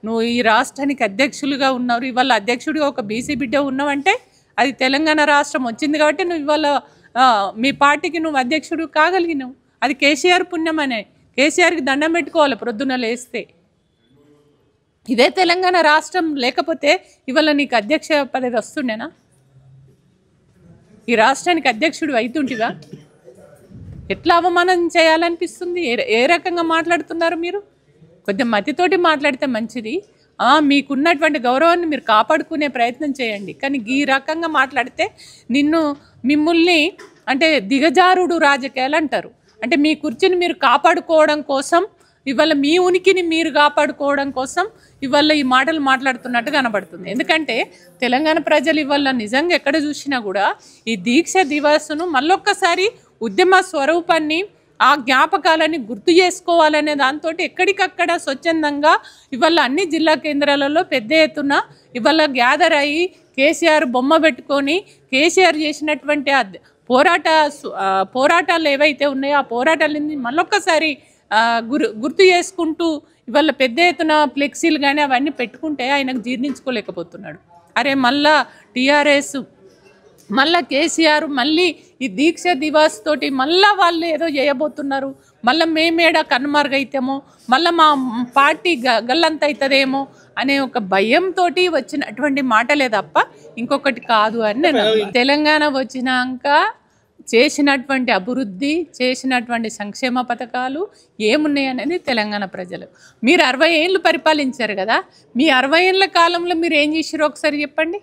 నువ్వు ఈ రాష్ట్రానికి అధ్యక్షులుగా ఉన్నారు, ఇవాళ అధ్యక్షుడిగా ఒక బీసీ బిడ్డ ఉన్నావంటే అది తెలంగాణ రాష్ట్రం వచ్చింది కాబట్టి నువ్వు ఇవాళ మీ పార్టీకి నువ్వు అధ్యక్షుడు కాగలిగినావు. అది కేసీఆర్ పుణ్యమనే. కేసీఆర్కి దండం పెట్టుకోవాలి ప్రొద్దున లేస్తే. ఇదే తెలంగాణ రాష్ట్రం లేకపోతే ఇవాళ నీకు అధ్యక్ష పదవి వస్తుండేనా? ఈ రాష్ట్రానికి అధ్యక్షుడు అవుతుంటివా? ఎట్లా అవమానం చేయాలనిపిస్తుంది? ఏ రకంగా మాట్లాడుతున్నారు మీరు? కొద్దిగా మతితోటి మాట్లాడితే మంచిది. మీకున్నటువంటి గౌరవాన్ని మీరు కాపాడుకునే ప్రయత్నం చేయండి. కానీ ఈ రకంగా మాట్లాడితే మిమ్మల్ని అంటే దిగజారుడు రాజకీయాలు అంటారు. అంటే మీ కుర్చీని మీరు కాపాడుకోవడం కోసం, ఇవాళ మీ ఉనికిని మీరు కాపాడుకోవడం కోసం ఇవాళ ఈ మాటలు మాట్లాడుతున్నట్టు కనబడుతుంది. ఎందుకంటే తెలంగాణ ప్రజలు ఇవాళ నిజంగా ఎక్కడ చూసినా కూడా ఈ దీక్ష దివస్ను మళ్ళొక్కసారి ఉద్యమ స్వరూపాన్ని, ఆ జ్ఞాపకాలని గుర్తు చేసుకోవాలనే దాంతో ఎక్కడికక్కడ స్వచ్ఛందంగా ఇవాళ అన్ని జిల్లా కేంద్రాలలో పెద్ద ఎత్తున ఇవాళ గ్యాదర్ అయ్యి కేసీఆర్ బొమ్మ పెట్టుకొని కేసీఆర్ చేసినటువంటి పోరాటాలు ఏవైతే ఉన్నాయో ఆ పోరాటాలని మళ్ళొక్కసారి గుర్తు చేసుకుంటూ ఇవాళ పెద్ద ఎత్తున ఫ్లెక్సీలు కానీ అవన్నీ పెట్టుకుంటే ఆయనకు జీర్ణించుకోలేకపోతున్నాడు. అరే మళ్ళా టీఆర్ఎస్, మళ్ళీ కేసీఆర్ మళ్ళీ ఈ దీక్ష దివాస్ తోటి మళ్ళీ వాళ్ళు ఏదో చేయబోతున్నారు, మళ్ళీ మేమేడ కనుమరుగైతేమో, మళ్ళీ మా పార్టీ గల్లంత అవుతుందేమో అనే ఒక భయంతో వచ్చినటువంటి మాటలే తప్ప ఇంకొకటి కాదు అని నేను. తెలంగాణ వచ్చినాక చేసినటువంటి అభివృద్ధి, చేసినటువంటి సంక్షేమ పథకాలు ఏమున్నాయి అనేది తెలంగాణ ప్రజలు. మీరు 60 ఏళ్ళు పరిపాలించారు కదా, మీ 60 ఏళ్ళ కాలంలో మీరు ఏం చేసిరో ఒకసారి చెప్పండి.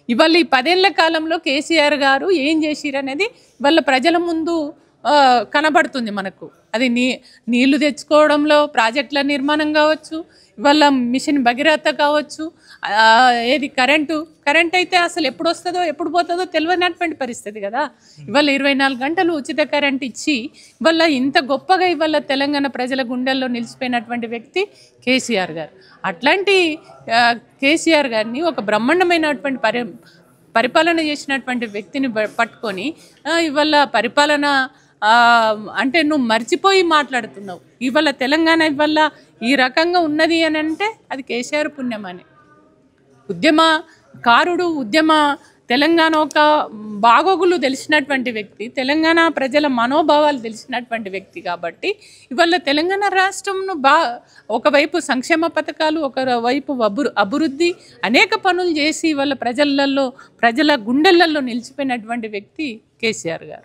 ఇవాళ ఈ 10 ఏళ్ల కాలంలో కేసీఆర్ గారు ఏం చేసిరు అనేది ఇవాళ ప్రజల ముందు కనబడుతుంది మనకు. అది నీళ్లు తెచ్చుకోవడంలో ప్రాజెక్టుల నిర్మాణం కావచ్చు, ఇవాళ మిషన్ భగీరథ కావచ్చు, ఏది కరెంట్ అయితే అసలు ఎప్పుడు వస్తుందో ఎప్పుడు పోతుందో తెలియనటువంటి పరిస్థితి కదా. ఇవాళ 24 గంటలు ఉచిత కరెంట్ ఇచ్చి ఇవాళ ఇంత గొప్పగా ఇవాళ తెలంగాణ ప్రజల గుండెల్లో నిలిచిపోయినటువంటి వ్యక్తి కేసీఆర్ గారు. అట్లాంటి కేసీఆర్ గారిని ఒక బ్రహ్మాండమైనటువంటి పరిపాలన చేసినటువంటి వ్యక్తిని పట్టుకొని ఇవాళ పరిపాలన అంటే నువ్వు మర్చిపోయి మాట్లాడుతున్నావు. ఇవాళ తెలంగాణ ఇవాళ ఈ రకంగా ఉన్నది అని అంటే అది కేసీఆర్ పుణ్యమని. ఉద్యమకారుడు, తెలంగాణ ఒక బాగోగులు తెలిసినటువంటి వ్యక్తి, తెలంగాణ ప్రజల మనోభావాలు తెలిసినటువంటి వ్యక్తి కాబట్టి ఇవాళ తెలంగాణ రాష్ట్రంను ఒకవైపు సంక్షేమ పథకాలు, ఒకవైపు అభివృద్ధి, అనేక పనులు చేసి ఇవాళ ప్రజల గుండెలలో నిలిచిపోయినటువంటి వ్యక్తి కేసీఆర్ గారు.